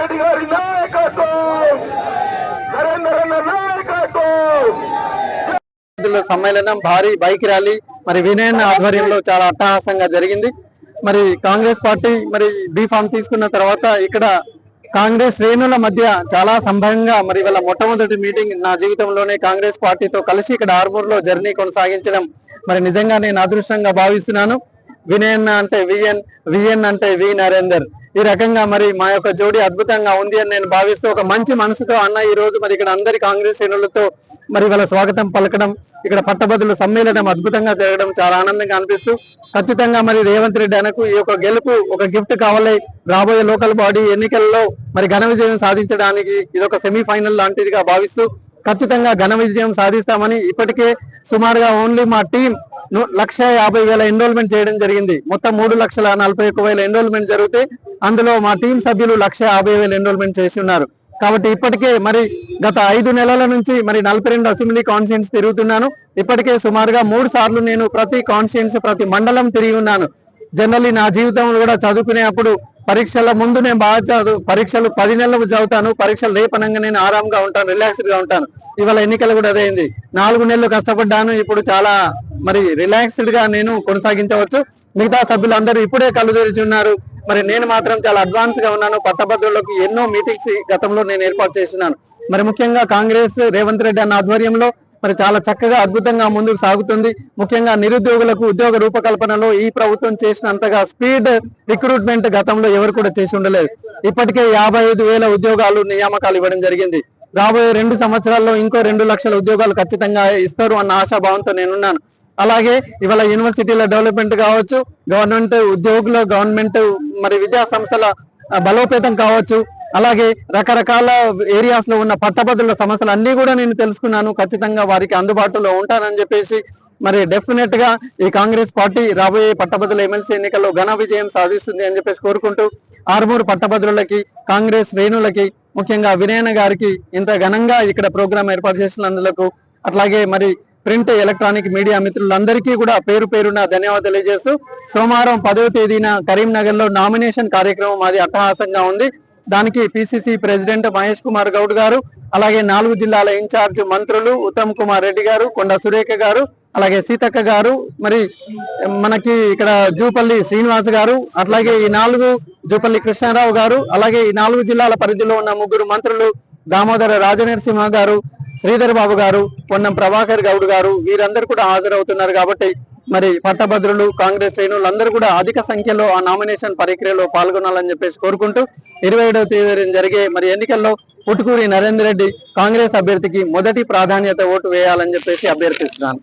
రెడ్డి గారి నాయకత్వం, నరేంద్ర నాయకత్వం. సమ్మేళనం భారీ బైక్ ర్యాలీ మరి వినయన్ ఆధ్వర్యంలో చాలా అట్టహాసంగా జరిగింది. మరి కాంగ్రెస్ పార్టీ మరి బీఫామ్ తీసుకున్న తర్వాత ఇక్కడ కాంగ్రెస్ శ్రేణుల మధ్య చాలా సంభవంగా మరి వాళ్ళ మొట్టమొదటి మీటింగ్ నా జీవితంలోనే కాంగ్రెస్ పార్టీతో కలిసి ఇక్కడ ఆర్మూర్లో జర్నీ కొనసాగించడం మరి నిజంగా నేను అదృష్టంగా భావిస్తున్నాను. వినయన్ అంటే విఎన్, విఎన్ అంటే వి నరేందర్, ఈ రకంగా మరి మా యొక్క జోడీ అద్భుతంగా ఉంది అని నేను భావిస్తూ ఒక మంచి మనసుతో అన్న ఈ రోజు మరి ఇక్కడ అందరి కాంగ్రెస్ శ్రేణులతో మరి వాళ్ళ స్వాగతం పలకడం, ఇక్కడ పట్టభద్రుల సమ్మేళనం అద్భుతంగా జరగడం చాలా ఆనందంగా అనిపిస్తూ ఖచ్చితంగా మరి రేవంత్ రెడ్డి అనకు ఈ యొక్క గెలుపు ఒక గిఫ్ట్ కావాలి. రాబోయే లోకల్ బాడీ ఎన్నికల్లో మరి ఘన విజయం సాధించడానికి ఇదొక సెమీఫైనల్ లాంటిదిగా భావిస్తూ ఖచ్చితంగా ఘన విజయం సాధిస్తామని ఇప్పటికే సుమారుగా ఓన్లీ మా టీం 1,50,000 ఎన్రోల్మెంట్ చేయడం జరిగింది. మొత్తం 3,41,000 ఎన్రోల్మెంట్ జరిగితే అందులో మా టీం సభ్యులు 1,50,000 ఎన్రోల్మెంట్ చేసి ఉన్నారు. కాబట్టి ఇప్పటికే మరి గత 5 నెలల నుంచి మరి 42 అసెంబ్లీ కాన్స్టిట్యూన్స్ తిరుగుతున్నాను. ఇప్పటికే సుమారుగా 3 సార్లు నేను ప్రతి కాన్స్టిట్యూన్స్ ప్రతి మండలం తిరిగి ఉన్నాను. జనరల్లీ నా జీవితంలో కూడా చదువుకునే అప్పుడు పరీక్షల ముందు నేను బాగా పరీక్షలు 10 నెలలు చదువుతాను, పరీక్షలు రేపనంగా నేను ఆరాంగా ఉంటాను, రిలాక్స్డ్ గా ఉంటాను. ఇవాళ ఎన్నికలు కూడా అదేంది, 4 నెలలు కష్టపడ్డాను, ఇప్పుడు చాలా మరి రిలాక్స్డ్ గా నేను కొనసాగించవచ్చు. మిగతా సభ్యులందరూ ఇప్పుడే కళ్ళు తెరిచి ఉన్నారు, మరి నేను మాత్రం చాలా అడ్వాన్స్ గా ఉన్నాను. పట్టభద్రులకు ఎన్నో మీటింగ్స్ గతంలో నేను ఏర్పాటు చేస్తున్నాను. మరి ముఖ్యంగా కాంగ్రెస్ రేవంత్ రెడ్డి అన్న ఆధ్వర్యంలో మరి చాలా చక్కగా అద్భుతంగా ముందుకు సాగుతుంది. ముఖ్యంగా నిరుద్యోగులకు ఉద్యోగ రూపకల్పనలో ఈ ప్రభుత్వం చేసినంతగా స్పీడ్ రిక్రూట్మెంట్ గతంలో ఎవరు కూడా చేసి ఉండలేదు. ఇప్పటికే 55,000 ఉద్యోగాలు నియామకాలు ఇవ్వడం జరిగింది. రాబోయే 2 సంవత్సరాల్లో ఇంకో 2 లక్షల ఉద్యోగాలు ఖచ్చితంగా ఇస్తారు అన్న ఆశాభావంతో నేనున్నాను. అలాగే ఇవాళ యూనివర్సిటీల డెవలప్మెంట్ కావచ్చు, గవర్నమెంట్ ఉద్యోగుల గవర్నమెంట్ మరి విద్యా సంస్థల బలోపేతం కావచ్చు, అలాగే రకరకాల ఏరియాస్ లో ఉన్న పట్టభద్రుల సమస్యలు అన్ని కూడా నేను తెలుసుకున్నాను. ఖచ్చితంగా వారికి అందుబాటులో ఉంటానని చెప్పేసి మరి డెఫినెట్ గా ఈ కాంగ్రెస్ పార్టీ రాబోయే పట్టభద్రుల ఎమ్మెల్సీ ఎన్నికల్లో ఘన విజయం సాధిస్తుంది అని చెప్పేసి కోరుకుంటూ ఆర్మూరు పట్టభద్రులకి కాంగ్రెస్ శ్రేణులకి ముఖ్యంగా వినయన గారికి ఇంత ఘనంగా ఇక్కడ ప్రోగ్రాం ఏర్పాటు చేసినందుకు, అట్లాగే మరి ప్రింట్ ఎలక్ట్రానిక్ మీడియా మిత్రులందరికీ కూడా పేరు పేరున ధన్యవాదాలు తెలియజేస్తూ సోమవారం 10వ తేదీన కరీంనగర్ లో నామినేషన్ కార్యక్రమం అది అట్టహాసంగా ఉంది. దానికి పిసిసి ప్రెసిడెంట్ మహేష్ కుమార్ గౌడ్ గారు, అలాగే 4 జిల్లాల ఇన్ఛార్జ్ మంత్రులు ఉత్తమ్ కుమార్ రెడ్డి గారు, కొండ సురేఖ గారు, అలాగే సీతక్క గారు, మరి మనకి ఇక్కడ జూపల్లి శ్రీనివాస్ గారు, అట్లాగే ఈ 4 జూపల్లి కృష్ణారావు గారు, అలాగే ఈ 4 జిల్లాల పరిధిలో ఉన్న 3 మంత్రులు దామోదర రాజనరసింహ గారు, శ్రీధర్ బాబు గారు, పొన్నం ప్రభాకర్ గౌడ్ గారు, వీరందరూ కూడా హాజరవుతున్నారు. కాబట్టి మరి పట్టభద్రులు కాంగ్రెస్ శ్రేణులందరూ కూడా అధిక సంఖ్యలో ఆ నామినేషన్ ప్రక్రియలో పాల్గొనాలని చెప్పేసి కోరుకుంటూ 27వ తేదీ జరిగే మరి ఎన్నికల్లో పుట్టుకూరి నరేందర్ రెడ్డి కాంగ్రెస్ అభ్యర్థికి మొదటి ప్రాధాన్యత ఓటు వేయాలని చెప్పేసి అభ్యర్థిస్తున్నాను.